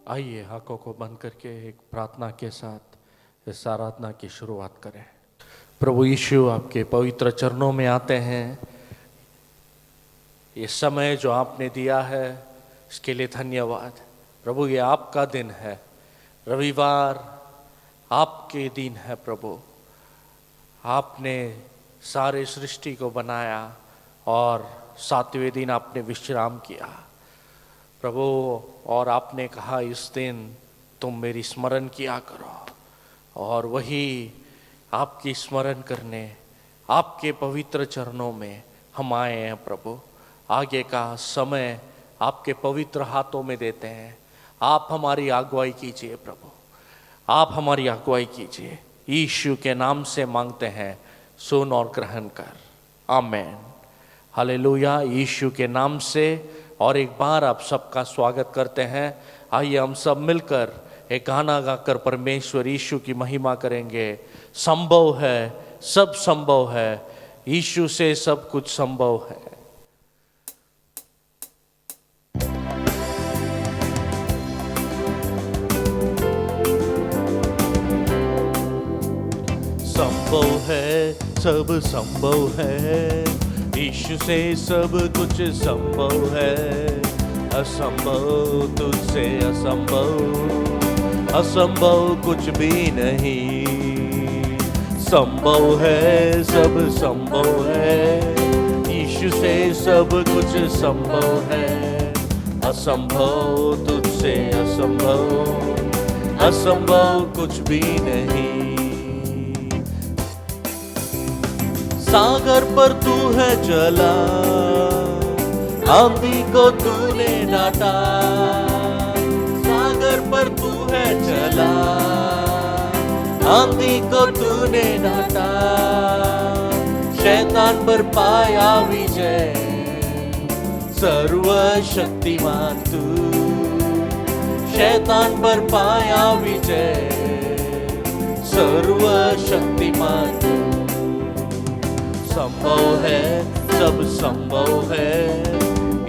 आइए आंखों को बंद करके एक प्रार्थना के साथ इस आराधना की शुरुआत करें। प्रभु यीशु, आपके पवित्र चरणों में आते हैं। ये समय जो आपने दिया है इसके लिए धन्यवाद। प्रभु, ये आपका दिन है, रविवार आपके दिन है। प्रभु, आपने सारे सृष्टि को बनाया और 7वें दिन आपने विश्राम किया प्रभु। और आपने कहा इस दिन तुम मेरी स्मरण किया करो, और वही आपकी स्मरण करने आपके पवित्र चरणों में हम आए हैं। प्रभु, आगे का समय आपके पवित्र हाथों में देते हैं। आप हमारी अगुवाई कीजिए प्रभु, आप हमारी अगुवाई कीजिए। यीशु के नाम से मांगते हैं, सुन और ग्रहण कर। आमेन। हालेलुया। यीशु के नाम से और एक बार आप सबका स्वागत करते हैं। आइए हम सब मिलकर एक गाना गाकर परमेश्वर यीशु की महिमा करेंगे। संभव है, सब संभव है, यीशु से सब कुछ संभव है। संभव है, सब संभव है, यीशु से सब कुछ संभव है। असंभव तुझसे असंभव, असंभव कुछ भी नहीं। संभव है, सब संभव है, यीशु से सब कुछ संभव है। असंभव तुझसे असंभव, असंभव कुछ भी नहीं। सागर पर तू है चला, आंधी को तूने डांटा। सागर पर तू है चला, आंधी को तूने डांटा। शैतान पर पाया विजय, सर्वशक्तिमान तू। शैतान पर पाया विजय, सर्वशक्तिमान तू। संभव है, सब संभव है,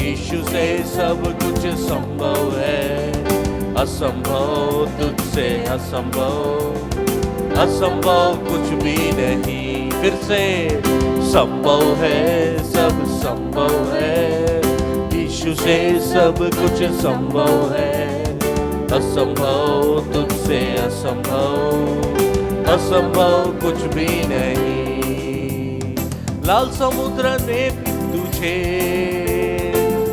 यीशु से सब कुछ संभव है। असंभव तुझसे असंभव, असंभव कुछ भी नहीं। फिर से संभव है, सब संभव है, यीशु से सब कुछ संभव है। असंभव तुझसे असंभव, असंभव कुछ भी नहीं। लाल समुद्र ने तुझे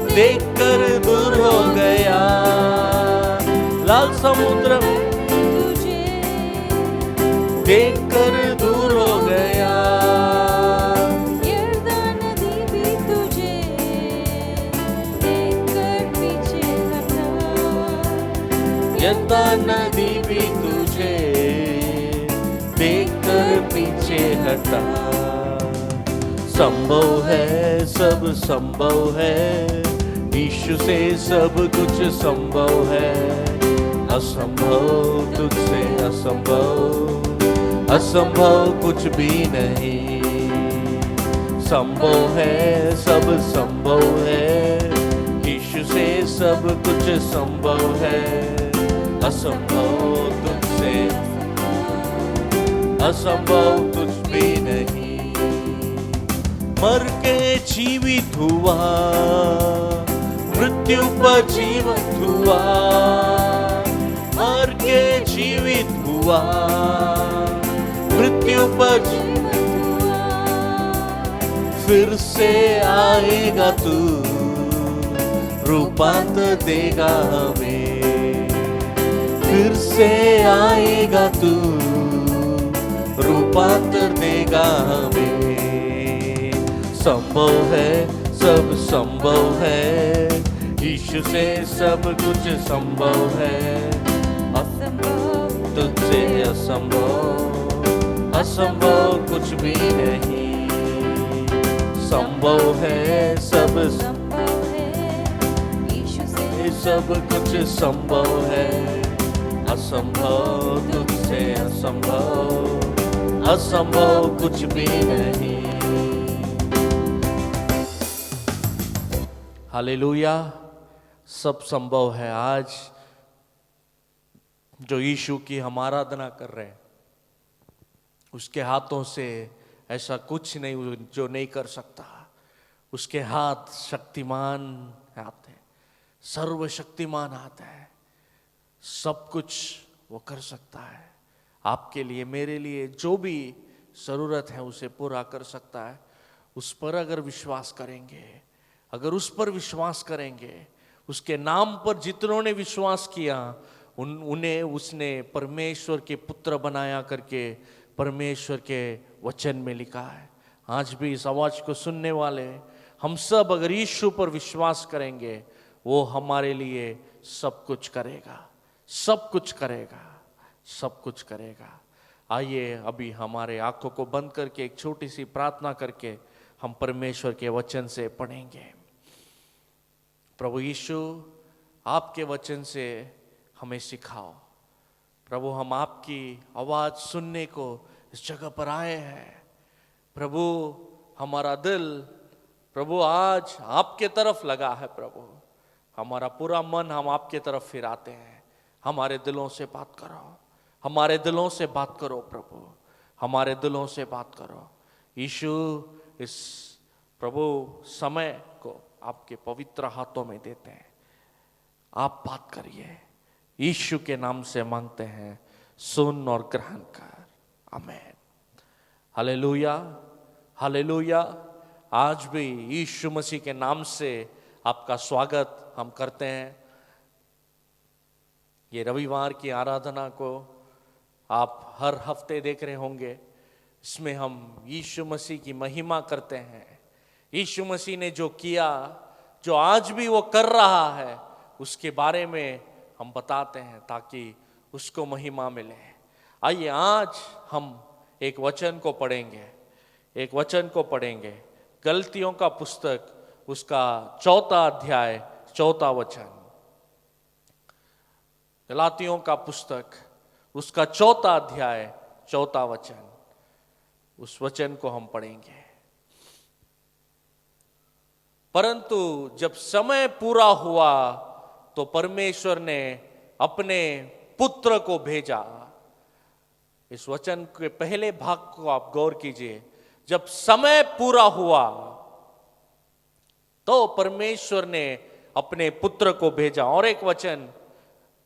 देखकर दूर हो गया। लाल समुद्र तुझे देखकर दूर हो गया। यरदन नदी भी तुझे देखकर पीछे हटा। यरदन नदी भी तुझे देखकर पीछे हटा। संभव है, सब संभव है, यीशु से सब कुछ संभव है। असंभव तुझसे असंभव, असंभव कुछ भी नहीं। संभव है, सब संभव है, यीशु से सब कुछ संभव है। असंभव तुझसे असंभव कुछ भी नहीं। मर के जीवित हुआ, मृत्यु पर जीवित हुआ। मर के जीवित हुआ, मृत्यु पर जीवित हुआ। फिर से आएगा तू, रूपांतर देगा हमें। फिर से आएगा तू, रूपांतर देगा हमें। संभव है, सब संभव है, यीशु से सब कुछ संभव है। असंभव तुझसे असंभव, असंभव कुछ भी नहीं। संभव है, सब संभव है, यीशु से सब कुछ संभव है। असंभव तुझसे असंभव, असंभव कुछ भी नहीं। हालेलुया। सब संभव है। आज जो यीशु की हम आराधना कर रहे हैं, उसके हाथों से ऐसा कुछ नहीं जो नहीं कर सकता। उसके हाथ शक्तिमान हाथ है, सर्वशक्तिमान हाथ है, सब कुछ वो कर सकता है। आपके लिए, मेरे लिए जो भी जरूरत है उसे पूरा कर सकता है। उस पर अगर विश्वास करेंगे, अगर उस पर विश्वास करेंगे, उसके नाम पर जितनों ने विश्वास किया उन्हें उसने परमेश्वर के पुत्र बनाया करके परमेश्वर के वचन में लिखा है। आज भी इस आवाज को सुनने वाले हम सब अगर यीशु पर विश्वास करेंगे, वो हमारे लिए सब कुछ करेगा, सब कुछ करेगा, सब कुछ करेगा। आइए अभी हमारे आंखों को बंद करके एक छोटी सी प्रार्थना करके हम परमेश्वर के वचन से पढ़ेंगे। प्रभु यीशु, आपके वचन से हमें सिखाओ। प्रभु, हम आपकी आवाज सुनने को इस जगह पर आए हैं। प्रभु, हमारा दिल प्रभु आज आपके तरफ लगा है। प्रभु, हमारा पूरा मन हम आपके तरफ फिराते हैं। हमारे दिलों से बात करो, हमारे दिलों से बात करो प्रभु, हमारे दिलों से बात करो। यीशु, इस प्रभु समय को आपके पवित्र हाथों में देते हैं। आप बात करिए, यीशु के नाम से मांगते हैं, सुन और ग्रहण कर। आमीन। Hallelujah, hallelujah. आज भी यीशु मसीह के नाम से आपका स्वागत हम करते हैं। ये रविवार की आराधना को आप हर हफ्ते देख रहे होंगे। इसमें हम यीशु मसीह की महिमा करते हैं। यीशु मसीह ने जो किया, जो आज भी वो कर रहा है, उसके बारे में हम बताते हैं ताकि उसको महिमा मिले। आइए आज हम एक वचन को पढ़ेंगे, एक वचन को पढ़ेंगे। गलतियों का पुस्तक उसका 4 अध्याय 4 वचन। गलातियों का पुस्तक उसका 4 अध्याय 4 वचन। उस वचन को हम पढ़ेंगे। परंतु जब समय पूरा हुआ तो परमेश्वर ने अपने पुत्र को भेजा। इस वचन के पहले भाग को आप गौर कीजिए। जब समय पूरा हुआ तो परमेश्वर ने अपने पुत्र को भेजा। और एक वचन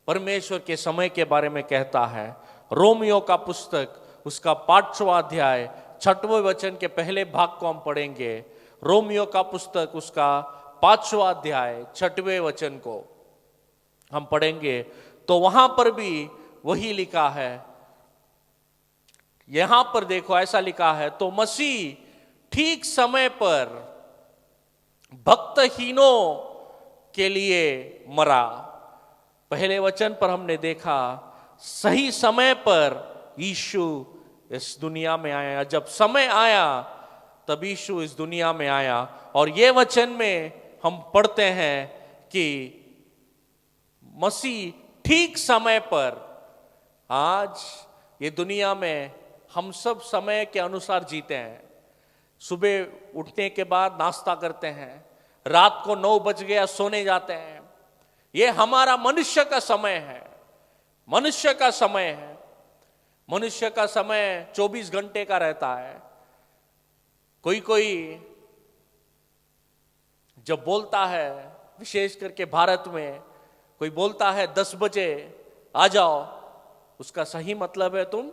परमेश्वर के समय के बारे में कहता है। रोमियो का पुस्तक उसका 5वां अध्याय 6वें वचन के पहले भाग को हम पढ़ेंगे। रोमियो का पुस्तक उसका 5वां अध्याय 6वें वचन को हम पढ़ेंगे तो वहां पर भी वही लिखा है। यहां पर देखो ऐसा लिखा है, तो मसीह ठीक समय पर भक्तहीनों के लिए मरा। पहले वचन पर हमने देखा सही समय पर यीशु इस दुनिया में आया। जब समय आया तब यीशु इस दुनिया में आया। और ये वचन में हम पढ़ते हैं कि मसीह ठीक समय पर, आज ये दुनिया में हम सब समय के अनुसार जीते हैं। सुबह उठने के बाद नाश्ता करते हैं, रात को 9 बज गया सोने जाते हैं। ये हमारा मनुष्य का समय है, मनुष्य का समय है। मनुष्य का समय 24 घंटे का रहता है। कोई कोई जब बोलता है, विशेष करके भारत में कोई बोलता है 10 बजे आ जाओ, उसका सही मतलब है तुम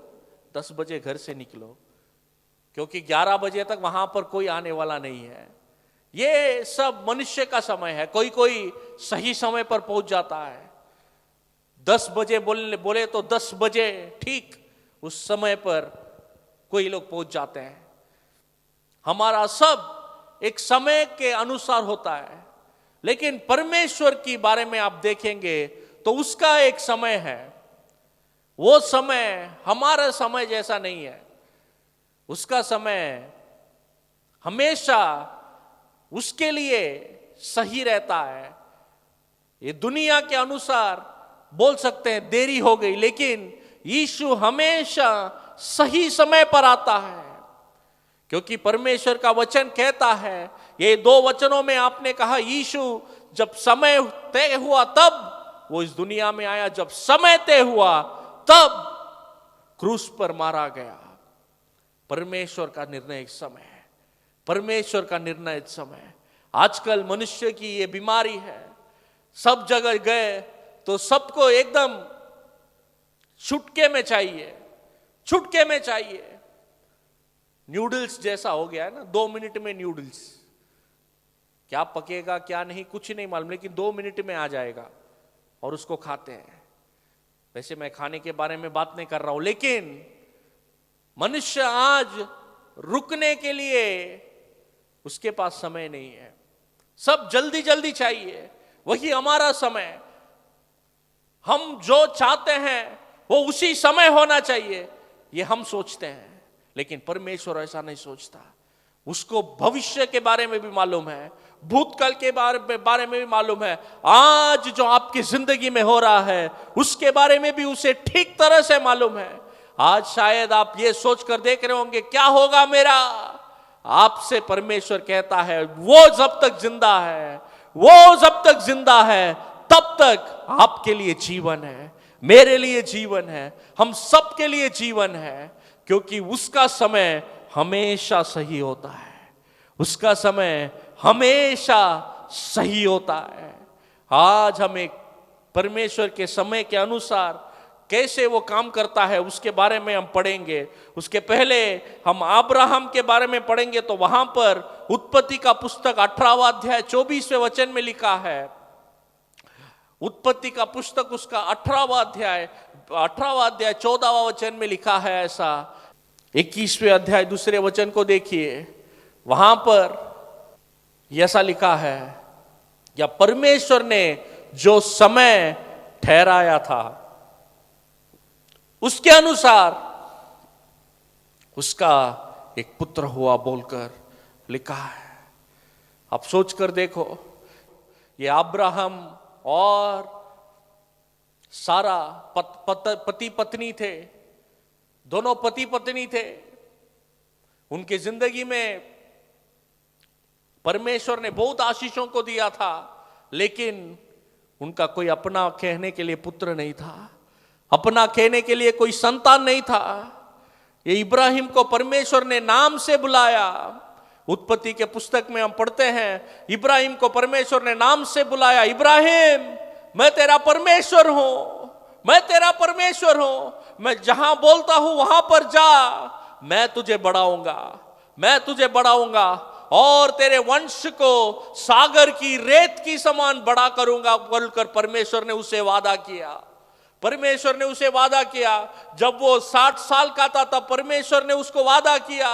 10 बजे घर से निकलो, क्योंकि 11 बजे तक वहां पर कोई आने वाला नहीं है। ये सब मनुष्य का समय है। कोई कोई सही समय पर पहुंच जाता है। 10 बजे बोले तो 10 बजे ठीक उस समय पर कोई लोग पहुंच जाते हैं। हमारा सब एक समय के अनुसार होता है। लेकिन परमेश्वर की बारे में आप देखेंगे तो उसका एक समय है। वो समय हमारा समय जैसा नहीं है। उसका समय हमेशा उसके लिए सही रहता है। ये दुनिया के अनुसार बोल सकते हैं देरी हो गई, लेकिन यीशु हमेशा सही समय पर आता है। क्योंकि परमेश्वर का वचन कहता है, ये 2 वचनों में आपने कहा यीशु जब समय तय हुआ तब वो इस दुनिया में आया, जब समय तय हुआ तब क्रूस पर मारा गया। परमेश्वर का निर्णय एक समय है, परमेश्वर का निर्णय एक समय है। आजकल मनुष्य की ये बीमारी है, सब जगह गए तो सबको एकदम छुटके में चाहिए, छुटके में चाहिए। न्यूडल्स जैसा हो गया है ना, 2 मिनट में न्यूडल्स, क्या पकेगा क्या नहीं कुछ नहीं मालूम, लेकिन 2 मिनट में आ जाएगा और उसको खाते हैं। वैसे मैं खाने के बारे में बात नहीं कर रहा हूं, लेकिन मनुष्य आज रुकने के लिए उसके पास समय नहीं है, सब जल्दी जल्दी चाहिए। वही हमारा समय, हम जो चाहते हैं वो उसी समय होना चाहिए, ये हम सोचते हैं, लेकिन परमेश्वर ऐसा नहीं सोचता। उसको भविष्य के बारे में भी मालूम है, भूतकाल के बारे में भी मालूम है, आज जो आपकी जिंदगी में हो रहा है उसके बारे में भी उसे ठीक तरह से मालूम है। आज शायद आप ये सोचकर देख रहे होंगे क्या होगा मेरा, आपसे परमेश्वर कहता है वो जब तक जिंदा है, वो जब तक जिंदा है तब तक आपके लिए जीवन है, मेरे लिए जीवन है, हम सबके लिए जीवन है, क्योंकि उसका समय हमेशा सही होता है, उसका समय हमेशा सही होता है। आज हमें परमेश्वर के समय के अनुसार कैसे वो काम करता है उसके बारे में हम पढ़ेंगे। उसके पहले हम अब्राहम के बारे में पढ़ेंगे, तो वहां पर उत्पत्ति का पुस्तक 18वां अध्याय 24वें वचन में लिखा है। उत्पत्ति का पुस्तक उसका 18वां अध्याय 14वां वचन में लिखा है ऐसा। 21वें अध्याय 2 वचन को देखिए, वहां पर ऐसा लिखा है, या परमेश्वर ने जो समय ठहराया था उसके अनुसार उसका एक पुत्र हुआ बोलकर लिखा है। आप सोचकर देखो, ये अब्राहम और सारा पति पत्नी थे, दोनों पति पत्नी थे। उनके जिंदगी में परमेश्वर ने बहुत आशीषों को दिया था, लेकिन उनका कोई अपना कहने के लिए पुत्र नहीं था, अपना कहने के लिए कोई संतान नहीं था। ये इब्राहिम को परमेश्वर ने नाम से बुलाया। उत्पत्ति के पुस्तक में हम पढ़ते हैं, इब्राहिम को परमेश्वर ने नाम से बुलाया, इब्राहिम मैं तेरा परमेश्वर हूं, मैं तेरा परमेश्वर हूं, मैं जहां बोलता हूं वहां पर जा, मैं तुझे बढ़ाऊंगा, मैं तुझे बढ़ाऊंगा और तेरे वंश को सागर की रेत की समान बड़ा करूंगा बोलकर परमेश्वर ने उसे वादा किया। परमेश्वर ने उसे वादा किया। जब वो 60 साल का था तब परमेश्वर ने उसको वादा किया।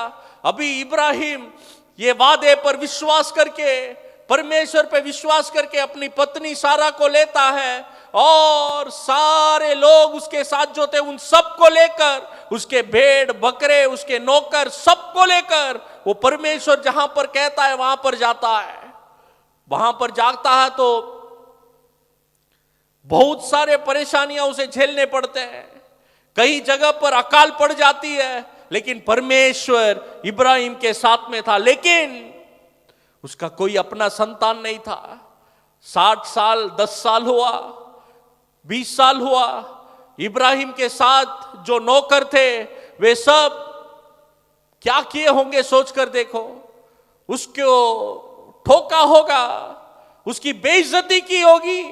अभी इब्राहिम ये वादे पर विश्वास करके, परमेश्वर पे विश्वास करके अपनी पत्नी सारा को लेता है और सारे लोग उसके साथ जो थे उन सबको लेकर, उसके भेड़ बकरे, उसके नौकर, सबको लेकर वो परमेश्वर जहां पर कहता है वहां पर जाता है। वहां पर जाता है तो बहुत सारे परेशानियां उसे झेलने पड़ते हैं, कई जगह पर अकाल पड़ जाती है, लेकिन परमेश्वर इब्राहिम के साथ में था। लेकिन उसका कोई अपना संतान नहीं था। 60 साल, 10 साल हुआ, 20 साल हुआ, इब्राहिम के साथ जो नौकर थे वे सब क्या किए होंगे सोचकर देखो। उसको ठोका होगा, उसकी बेइज्जती की होगी,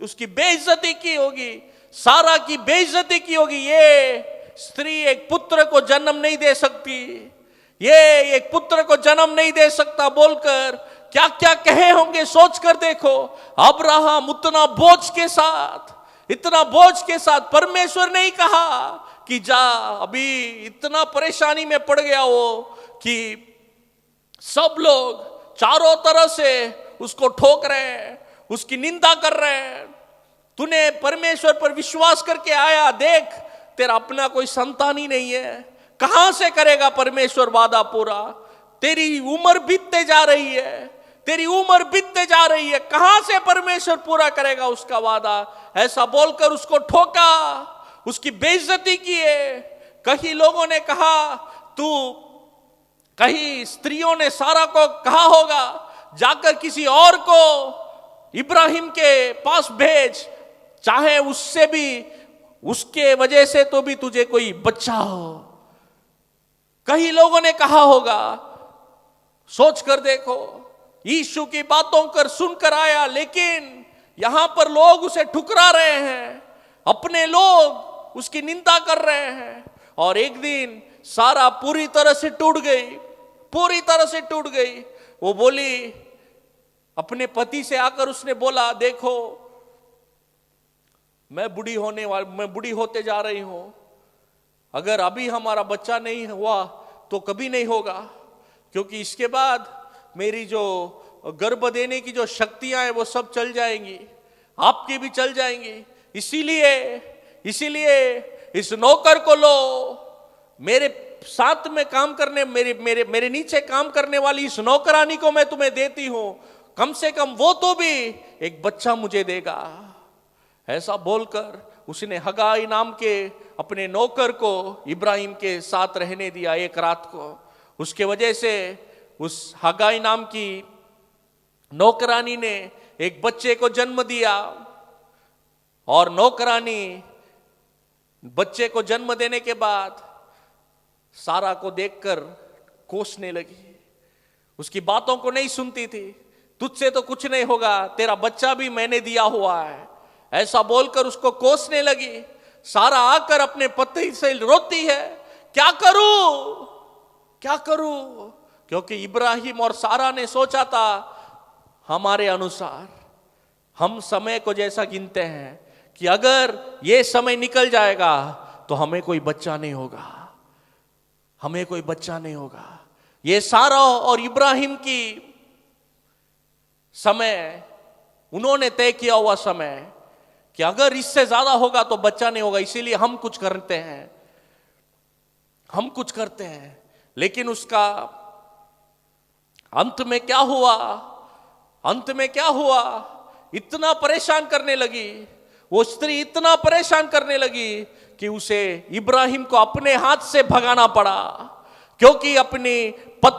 उसकी बेइज्जती की होगी, सारा की बेइज्जती की होगी। ये स्त्री एक पुत्र को जन्म नहीं दे सकती, ये एक पुत्र को जन्म नहीं दे सकता बोलकर क्या क्या कहे होंगे सोचकर देखो। अब्राहम उतना बोझ के साथ, इतना बोझ के साथ, परमेश्वर ने ही कहा कि जा, अभी इतना परेशानी में पड़ गया वो कि सब लोग चारों तरह से उसको ठोक रहे हैं, उसकी निंदा कर रहे हैं। तूने परमेश्वर पर विश्वास करके आया, देख तेरा अपना कोई संतान ही नहीं है, कहां से करेगा परमेश्वर वादा पूरा? तेरी उम्र बीतते जा रही है, तेरी उम्र बीतते जा रही है, कहां से परमेश्वर पूरा करेगा उसका वादा? ऐसा बोलकर उसको ठोका, उसकी बेइज्जती की है। कई लोगों ने कहा तू, कई स्त्रियों ने सारा को कहा होगा जाकर किसी और को इब्राहिम के पास भेज, चाहे उससे भी, उसके वजह से तो भी तुझे कोई बच्चा हो। कई लोगों ने कहा होगा, सोच कर देखो, यीशु की बातों कर सुनकर आया, लेकिन यहां पर लोग उसे ठुकरा रहे हैं, अपने लोग उसकी निंदा कर रहे हैं। और एक दिन सारा पूरी तरह से टूट गई, पूरी तरह से टूट गई। वो बोली, अपने पति से आकर उसने बोला, देखो मैं बूढ़ी होते जा रही हूं, अगर अभी हमारा बच्चा नहीं हुआ तो कभी नहीं होगा, क्योंकि इसके बाद मेरी जो गर्भ देने की जो शक्तियां हैं वो सब चल जाएंगी, आपकी भी चल जाएंगी। इसीलिए इस नौकर को लो, मेरे साथ में काम करने, मेरे नीचे काम करने वाली इस नौकरानी को मैं तुम्हें देती हूं, कम से कम वो तो भी एक बच्चा मुझे देगा। ऐसा बोलकर उसने हगाई नाम के अपने नौकर को इब्राहिम के साथ रहने दिया एक रात को। उसके वजह से उस हगाई नाम की नौकरानी ने एक बच्चे को जन्म दिया, और नौकरानी बच्चे को जन्म देने के बाद सारा को देखकर कोसने लगी, उसकी बातों को नहीं सुनती थी। तुझसे तो कुछ नहीं होगा, तेरा बच्चा भी मैंने दिया हुआ है, ऐसा बोलकर उसको कोसने लगी। सारा आकर अपने पति से रोती है, क्या करूं, क्या करूं, क्योंकि इब्राहिम और सारा ने सोचा था हमारे अनुसार, हम समय को जैसा गिनते हैं कि अगर ये समय निकल जाएगा तो हमें कोई बच्चा नहीं होगा, हमें कोई बच्चा नहीं होगा। ये सारा और इब्राहिम की समय, उन्होंने तय किया हुआ समय कि अगर इससे ज्यादा होगा तो बच्चा नहीं होगा, इसीलिए हम कुछ करते हैं, हम कुछ करते हैं। लेकिन उसका अंत में क्या हुआ, अंत में क्या हुआ, इतना परेशान करने लगी वो स्त्री, इतना परेशान करने लगी कि उसे इब्राहिम को अपने हाथ से भगाना पड़ा, क्योंकि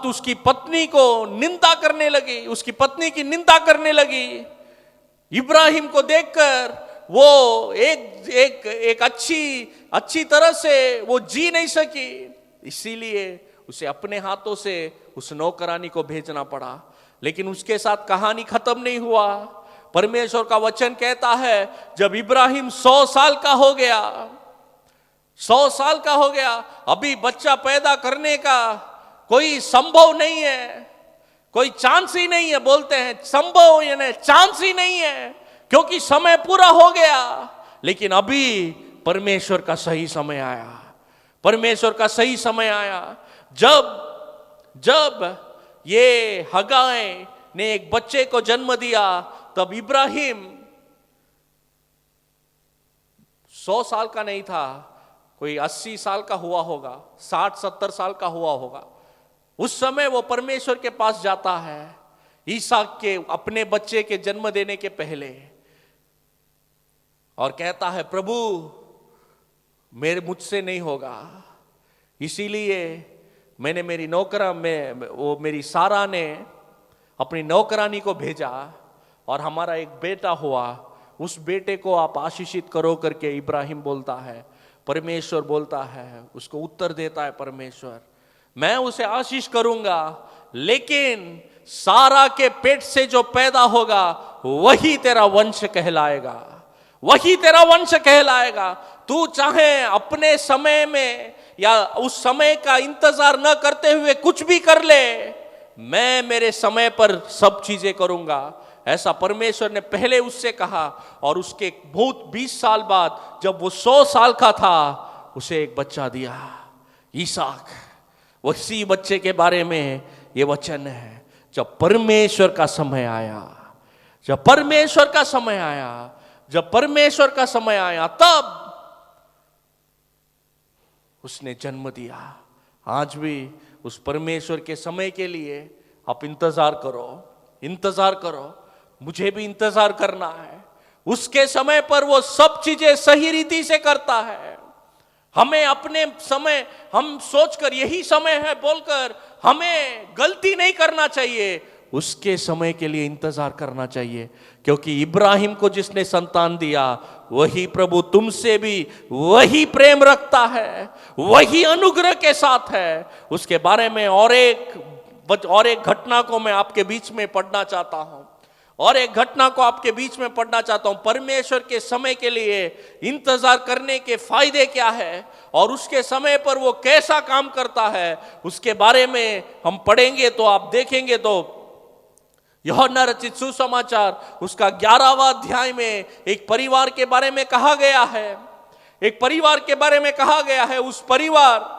उसकी पत्नी को निंदा करने लगी, उसकी पत्नी की निंदा करने लगी। इब्राहिम को देखकर वो एक अच्छी तरह से वो जी नहीं सकी, इसीलिए उसे अपने हाथों से उस नौकरानी को भेजना पड़ा। लेकिन उसके साथ कहानी खत्म नहीं हुआ। परमेश्वर का वचन कहता है, जब इब्राहिम 100 साल का हो गया, 100 साल का हो गया, अभी बच्चा पैदा करने का कोई संभव नहीं है, कोई चांस ही नहीं है, बोलते हैं संभव यानी चांस ही नहीं है, क्योंकि समय पूरा हो गया। लेकिन अभी परमेश्वर का सही समय आया, परमेश्वर का सही समय आया। जब ये हगाई ने एक बच्चे को जन्म दिया, तब इब्राहिम 100 साल का नहीं था, कोई 80 साल का हुआ होगा, 60-70 साल का हुआ होगा। उस समय वो परमेश्वर के पास जाता है, ईसाक के अपने बच्चे के जन्म देने के पहले, और कहता है, प्रभु मुझसे नहीं होगा, इसीलिए मैंने मेरी सारा ने अपनी नौकरानी को भेजा, और हमारा एक बेटा हुआ, उस बेटे को आप आशीषित करो करके इब्राहिम बोलता है। परमेश्वर बोलता है, उसको उत्तर देता है परमेश्वर, मैं उसे आशीष करूंगा, लेकिन सारा के पेट से जो पैदा होगा वही तेरा वंश कहलाएगा, वही तेरा वंश कहलाएगा। तू चाहे अपने समय में या उस समय का इंतजार न करते हुए कुछ भी कर ले, मैं मेरे समय पर सब चीजें करूंगा, ऐसा परमेश्वर ने पहले उससे कहा। और उसके बहुत 20 साल बाद जब वो 100 साल का था, उसे एक बच्चा दिया, ईसाक। उसी बच्चे के बारे में ये वचन है, जब परमेश्वर का समय आया, जब परमेश्वर का समय आया, जब परमेश्वर का समय आया, तब उसने जन्म दिया। आज भी उस परमेश्वर के समय के लिए आप इंतजार करो, इंतजार करो, मुझे भी इंतजार करना है। उसके समय पर वो सब चीजें सही रीति से करता है। हमें अपने समय, हम सोचकर यही समय है बोलकर हमें गलती नहीं करना चाहिए, उसके समय के लिए इंतजार करना चाहिए, क्योंकि इब्राहिम को जिसने संतान दिया वही प्रभु तुमसे भी वही प्रेम रखता है, वही अनुग्रह के साथ है। उसके बारे में और एक घटना को मैं आपके बीच में पढ़ना चाहता हूं, और एक घटना को आपके बीच में पढ़ना चाहता हूं। परमेश्वर के समय के लिए इंतजार करने के फायदे क्या है और उसके समय पर वो कैसा काम करता है, उसके बारे में हम पढ़ेंगे तो आप देखेंगे। तो यूहन्ना रचित सुसमाचार उसका 11वां अध्याय में एक परिवार के बारे में कहा गया है, एक परिवार के बारे में कहा गया है। उस परिवार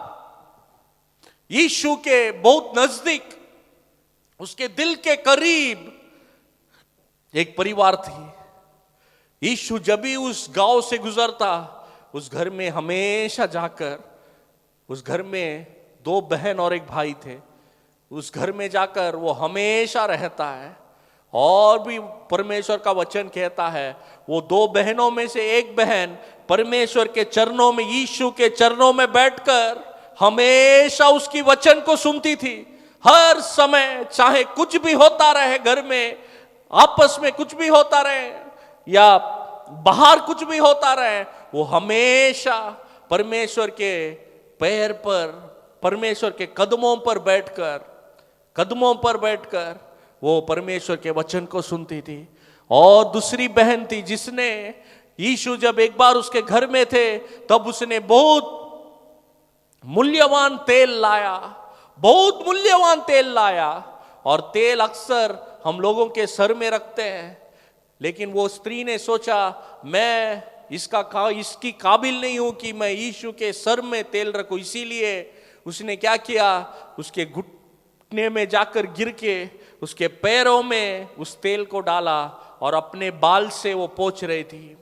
यीशु के बहुत नजदीक, उसके दिल के करीब एक परिवार थी। यीशु जब भी उस गांव से गुजरता, उस घर में हमेशा जाकर, उस घर में 2 बहन और एक भाई थे, उस घर में जाकर वो हमेशा रहता है। और भी परमेश्वर का वचन कहता है, वो 2 बहनों में से एक बहन परमेश्वर के चरणों में, यीशु के चरणों में बैठकर हमेशा उसकी वचन को सुनती थी। हर समय, चाहे कुछ भी होता रहे घर में, आपस में कुछ भी होता रहे या बाहर कुछ भी होता रहे, वो हमेशा परमेश्वर के पैर पर, परमेश्वर के कदमों पर बैठकर वो परमेश्वर के वचन को सुनती थी। और दूसरी बहन थी जिसने, यीशु जब एक बार उसके घर में थे तब उसने बहुत मूल्यवान तेल लाया, और तेल अक्सर हम लोगों के सर में रखते हैं। लेकिन वो स्त्री ने सोचा, मैं इसकी काबिल नहीं हूं कि मैं यीशु के सर में तेल रखूं। इसीलिए उसने क्या किया, उसके घुटने में जाकर गिर के उसके पैरों में उस तेल को डाला और अपने बाल से वो पोंछ रही थी,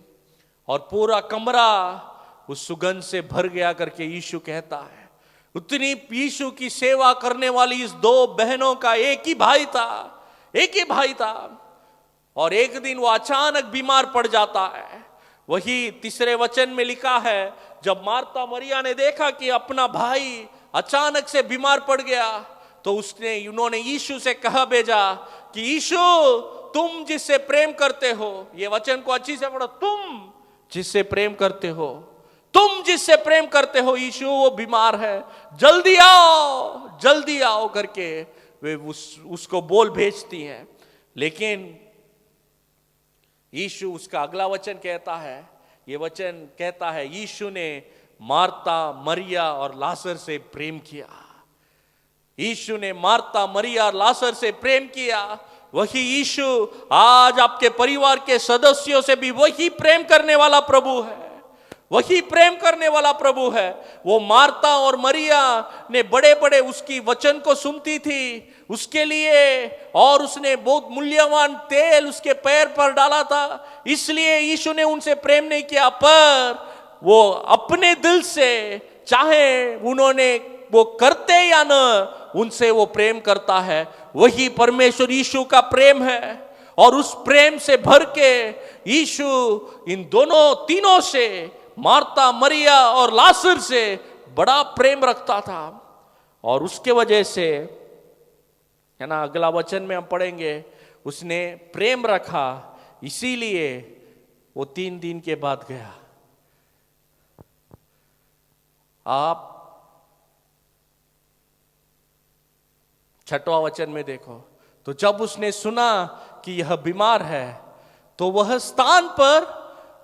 और पूरा कमरा उस सुगंध से भर गया करके यीशु कहता है। उतनी यीशु की सेवा करने वाली इस 2 बहनों का एक ही भाई था, और एक दिन वो अचानक बीमार पड़ जाता है। वही 3 वचन में लिखा है, जब मार्था मरिया ने देखा कि अपना भाई अचानक से बीमार पड़ गया, तो उन्होंने यीशु से कहा भेजा कि यीशु, तुम जिससे प्रेम करते हो, ये वचन को अच्छी से पढ़ो, तुम जिससे प्रेम करते हो यीशु, वो बीमार है, जल्दी आओ करके वे उसको बोल भेजती हैं। लेकिन यीशु, उसका अगला वचन कहता है, ये वचन कहता है, यीशु ने मार्था, मरिया और लाजर से प्रेम किया। यीशु ने मार्था, मरिया और लाजर से प्रेम किया। वही यीशु आज आपके परिवार के सदस्यों से भी वही प्रेम करने वाला प्रभु है। वो मार्था और मरिया ने बड़े उसकी वचन को सुनती थी उसके लिए, और उसने बहुत मूल्यवान तेल उसके पैर पर डाला था। इसलिए यीशु ने उनसे प्रेम नहीं किया, पर वो अपने दिल से, चाहे उन्होंने वो करते या न, उनसे वो प्रेम करता है। वही परमेश्वर यीशु का प्रेम है, और उस प्रेम से भर के यीशु इन तीनों से, मार्था, मरिया और लाजर से बड़ा प्रेम रखता था। और उसके वजह से, है ना, अगला वचन में हम पढ़ेंगे, उसने प्रेम रखा, इसीलिए वो 3 दिन के बाद गया। आप 6वां वचन में देखो, तो जब उसने सुना कि यह बीमार है, तो वह स्थान पर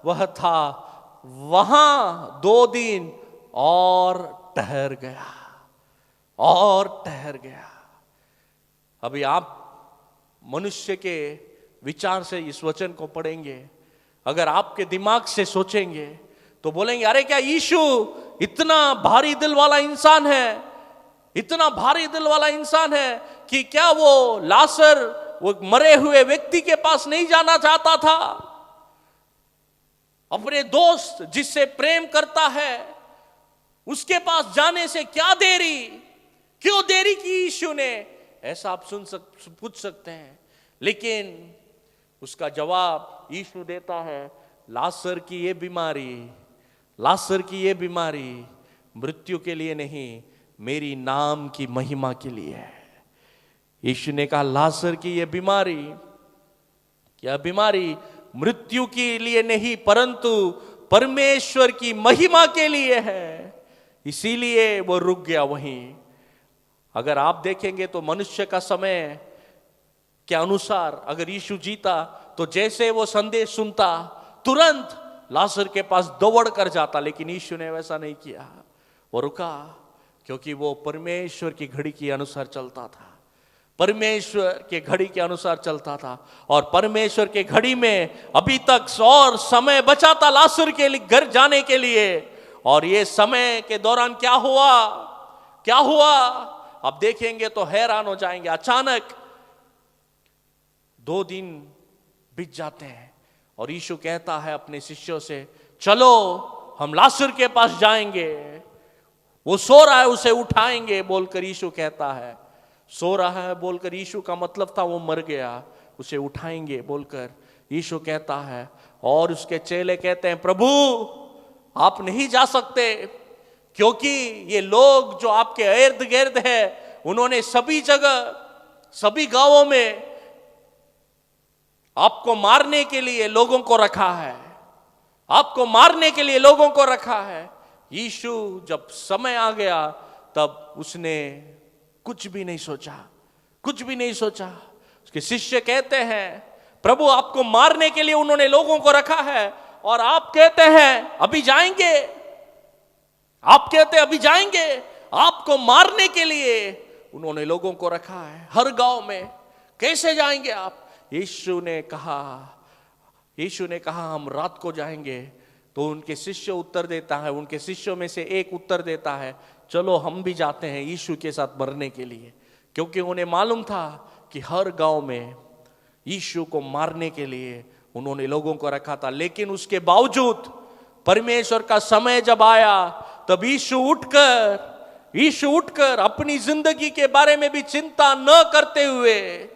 वह था, वहां 2 दिन और ठहर गया। अभी आप मनुष्य के विचार से इस वचन को पढ़ेंगे, अगर आपके दिमाग से सोचेंगे तो बोलेंगे, अरे क्या यीशु इतना भारी दिल वाला इंसान है कि क्या वो लाजर, वो मरे हुए व्यक्ति के पास नहीं जाना चाहता था? अपने दोस्त जिससे प्रेम करता है उसके पास जाने से क्यों देरी की यीशु ने? ऐसा आप पूछ सकते हैं, लेकिन उसका जवाब यीशु देता है, लाजर की ये बीमारी मृत्यु के लिए नहीं, मेरी नाम की महिमा के लिए है। यीशु ने कहा, लाजर की यह बीमारी मृत्यु के लिए नहीं परंतु परमेश्वर की महिमा के लिए है, इसीलिए वो रुक गया वहीं। अगर आप देखेंगे तो मनुष्य का समय के अनुसार अगर यीशु जीता तो जैसे वो संदेश सुनता तुरंत लाजर के पास दौड़ कर जाता, लेकिन यीशु ने वैसा नहीं किया। वो रुका क्योंकि वो परमेश्वर की घड़ी के अनुसार चलता था, परमेश्वर के घड़ी के अनुसार चलता था। और परमेश्वर के घड़ी में अभी तक और समय बचा था लाजर के लिए घर जाने के लिए। और ये समय के दौरान क्या हुआ, क्या हुआ अब देखेंगे तो हैरान हो जाएंगे। अचानक 2 दिन बीत जाते हैं और यीशु कहता है अपने शिष्यों से, चलो हम लाजर के पास जाएंगे, वो सो रहा है, उसे उठाएंगे बोलकर यीशु कहता है। सो रहा है बोलकर यीशु का मतलब था वो मर गया, उसे उठाएंगे बोलकर यीशु कहता है। और उसके चेले कहते हैं, प्रभु आप नहीं जा सकते, क्योंकि ये लोग जो आपके इर्द गिर्द है उन्होंने सभी जगह सभी गांवों में आपको मारने के लिए लोगों को रखा है, आपको मारने के लिए लोगों को रखा है। यीशु जब समय आ गया तब उसने कुछ भी नहीं सोचा, कुछ भी नहीं सोचा। उसके शिष्य कहते हैं, प्रभु आपको मारने के लिए उन्होंने लोगों को रखा है और आप कहते हैं अभी जाएंगे, आप कहते हैं अभी जाएंगे, आपको मारने के लिए उन्होंने लोगों को रखा है हर गांव में, कैसे जाएंगे आप? यीशु ने कहा हम रात को जाएंगे। तो उनके शिष्य उत्तर देता है, उनके शिष्यों में से एक उत्तर देता है, चलो हम भी जाते हैं यीशु के साथ मरने के लिए, क्योंकि उन्हें मालूम था कि हर गांव में यीशु को मारने के लिए उन्होंने लोगों को रखा था। लेकिन उसके बावजूद परमेश्वर का समय जब आया तब यीशु उठकर अपनी जिंदगी के बारे में भी चिंता न करते हुए,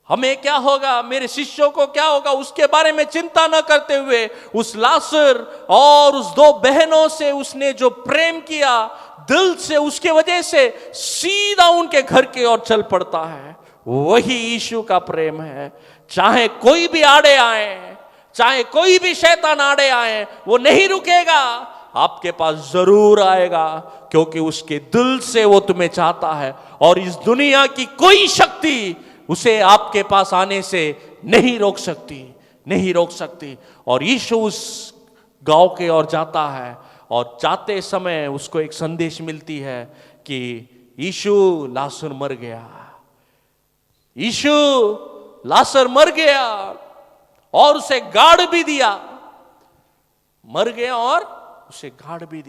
हमें क्या होगा, मेरे शिष्यों को क्या होगा, उसके बारे में चिंता न करते हुए उस लाजर और उस 2 बहनों से उसने जो प्रेम किया दिल से, उसके वजह से सीधा उनके घर की ओर चल पड़ता है। वही यीशु का प्रेम है। चाहे कोई भी आड़े आए, चाहे कोई भी शैतान आड़े आए, वो नहीं रुकेगा, आपके पास जरूर आएगा, क्योंकि उसके दिल से वो तुम्हें चाहता है और इस दुनिया की कोई शक्ति उसे आपके पास आने से नहीं रोक सकती। और यीशु उस गांव के ओर जाता है और जाते समय उसको एक संदेश मिलती है कि यीशु लाजर मर गया और उसे गाड़ भी दिया, मर गया और उसे गाड़ भी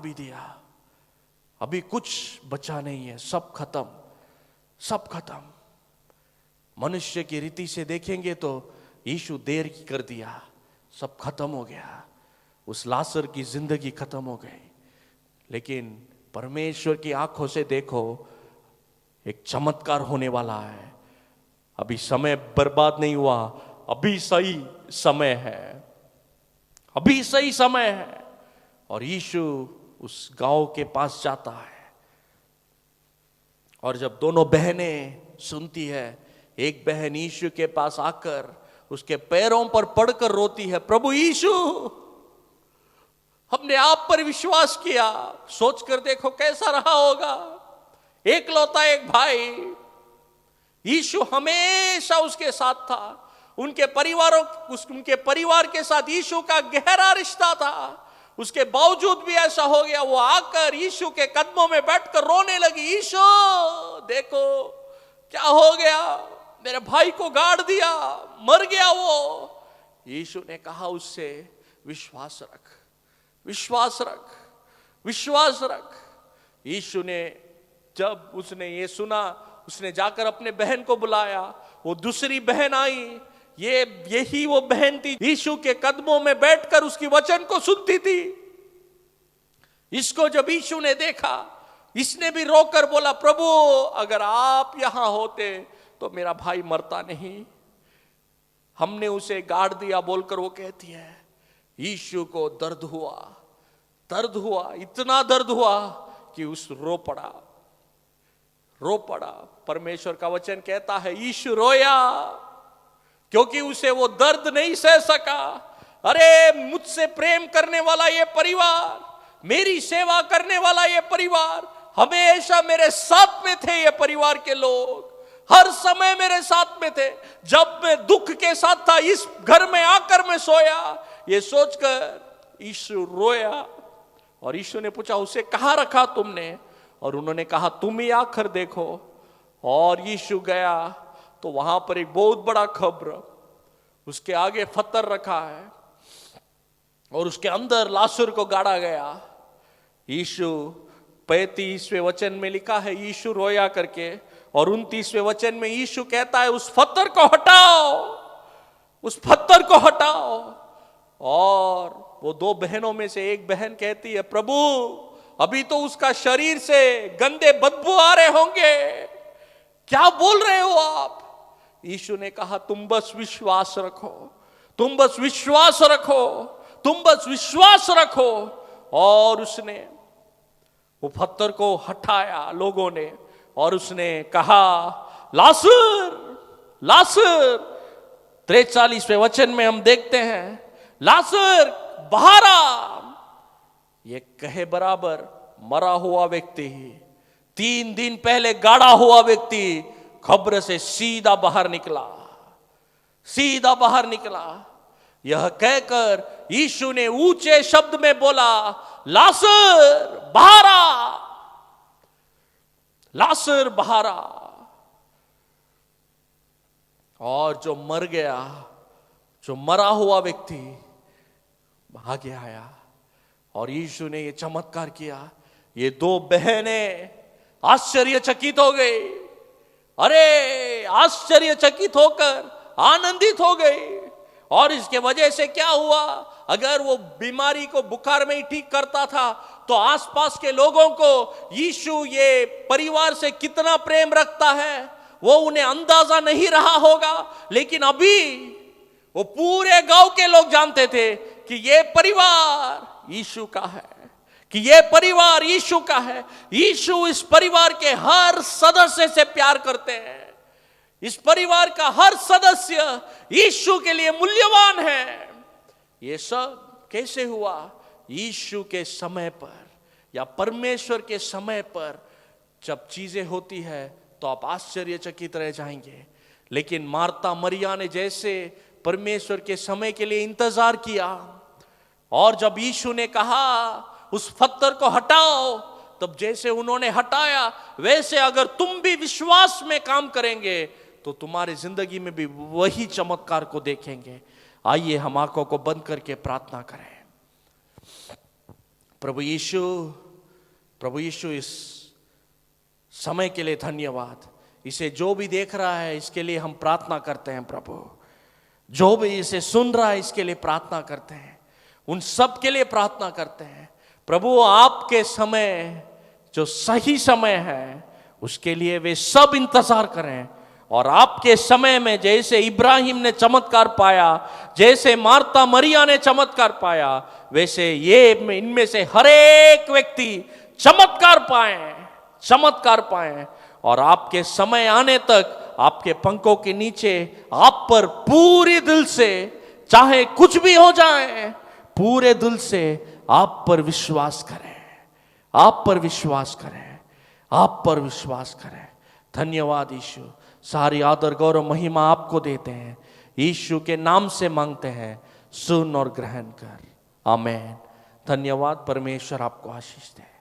दिया। अभी कुछ बचा नहीं है, सब खत्म। मनुष्य की रीति से देखेंगे तो यीशु देर की कर दिया, सब खत्म हो गया, उस लाजर की जिंदगी खत्म हो गई। लेकिन परमेश्वर की आंखों से देखो, एक चमत्कार होने वाला है। अभी समय बर्बाद नहीं हुआ, अभी सही समय है। और यीशु उस गांव के पास जाता है और जब दोनों बहनें सुनती है, एक बहन यीशु के पास आकर उसके पैरों पर पड़कर रोती है, प्रभु यीशु हमने आप पर विश्वास किया। सोचकर देखो कैसा रहा होगा, एकलौता एक भाई, यीशु हमेशा उसके साथ था, उनके परिवार के साथ यीशु का गहरा रिश्ता था। उसके बावजूद भी ऐसा हो गया, वो आकर यीशु के कदमों में बैठकर रोने लगी, यीशु देखो क्या हो गया, मेरे भाई को गाड़ दिया, मर गया वो। यीशु ने कहा उससे विश्वास रख। यीशु ने जब उसने ये सुना, उसने जाकर अपने बहन को बुलाया, वो दूसरी बहन आई, यही वो बहन थी यीशु के कदमों में बैठकर उसकी वचन को सुनती थी। इसको जब यीशु ने देखा, इसने भी रोकर बोला, प्रभु अगर आप यहां होते तो मेरा भाई मरता नहीं, हमने उसे गाड़ दिया बोलकर वो कहती है। यीशु को दर्द हुआ, इतना दर्द हुआ कि उस रो पड़ा। परमेश्वर का वचन कहता है, यीशु रोया, क्योंकि उसे वो दर्द नहीं सह सका। अरे मुझसे प्रेम करने वाला ये परिवार, मेरी सेवा करने वाला ये परिवार, हमेशा मेरे साथ में थे। ये परिवार के लोग हर समय मेरे साथ में थे। जब मैं दुख के साथ था, इस घर में आकर मैं सोया, ये सोचकर यीशु रोया। और यीशु ने पूछा, उसे कहां रखा तुमने? और उन्होंने कहा, तुम ही आकर देखो। और यीशु गया तो वहां पर एक बहुत बड़ा कब्र, उसके आगे पत्थर रखा है और उसके अंदर लासर को गाड़ा गया। यीशु 35वें वचन में लिखा है, यीशु रोया करके। और 29वें वचन में यीशु कहता है, उस पत्थर को हटाओ, उस पत्थर को हटाओ। और वो दो बहनों में से एक बहन कहती है, प्रभु अभी तो उसका शरीर से गंदे बदबू आ रहे होंगे, क्या बोल रहे हो आप? यीशु ने कहा, तुम बस विश्वास रखो, तुम बस विश्वास रखो, तुम बस विश्वास रखो। और उसने वो पत्थर को हटाया लोगों ने, और उसने कहा, लासर, लासर। 43वें वचन में हम देखते हैं, लासर बाहर आ। ये कहे बराबर मरा हुआ व्यक्ति, 3 दिन पहले गाड़ा हुआ व्यक्ति कब्र से सीधा बाहर निकला, सीधा बाहर निकला। यह कहकर यीशु ने ऊंचे शब्द में बोला, लासर बाहर आ, लासर बाहर आ। और जो मर गया, जो मरा हुआ व्यक्ति आगे आया और यीशु ने ये चमत्कार किया। ये दो बहनें आश्चर्यचकित हो गई। अरे आश्चर्यचकित होकर आनंदित हो गई। और इसके वजह से क्या हुआ, अगर वो बीमारी को बुखार में ही ठीक करता था तो आसपास के लोगों को यीशु ये परिवार से कितना प्रेम रखता है वो उन्हें अंदाजा नहीं रहा होगा। लेकिन अभी वो पूरे गांव के लोग जानते थे कि ये परिवार यीशु का है, कि ये परिवार यीशु का है। यीशु इस परिवार के हर सदस्य से प्यार करते हैं। इस परिवार का हर सदस्य यीशु के लिए मूल्यवान है। ये सब कैसे हुआ? यीशु के समय पर या परमेश्वर के समय पर जब चीजें होती है तो आप आश्चर्यचकित रह जाएंगे। लेकिन मार्ता मरिया ने जैसे परमेश्वर के समय के लिए इंतजार किया, और जब यीशु ने कहा उस पत्थर को हटाओ, तब जैसे उन्होंने हटाया वैसे अगर तुम भी विश्वास में काम करेंगे तो तुम्हारी जिंदगी में भी वही चमत्कार को देखेंगे। आइए हम आंखों को बंद करके प्रार्थना करें। प्रभु यीशु इस समय के लिए धन्यवाद। इसे जो भी देख रहा है इसके लिए हम प्रार्थना करते हैं। प्रभु जो भी इसे सुन रहा है इसके लिए प्रार्थना करते हैं। उन सब के लिए प्रार्थना करते हैं। प्रभु आपके समय जो सही समय है उसके लिए वे सब इंतजार करें। और आपके समय में जैसे इब्राहिम ने चमत्कार पाया, जैसे मार्ता मरिया ने चमत्कार पाया, वैसे ये इनमें से हर एक व्यक्ति चमत्कार पाए। और आपके समय आने तक आपके पंखों के नीचे आप पर पूरे दिल से, चाहे कुछ भी हो जाए, पूरे दिल से आप पर विश्वास करें, आप पर विश्वास करें, आप पर विश्वास करें। धन्यवाद यीशु। सारी आदर गौरव महिमा आपको देते हैं। यीशु के नाम से मांगते हैं, सुन और ग्रहण कर। आमीन। धन्यवाद। परमेश्वर आपको आशीष दे।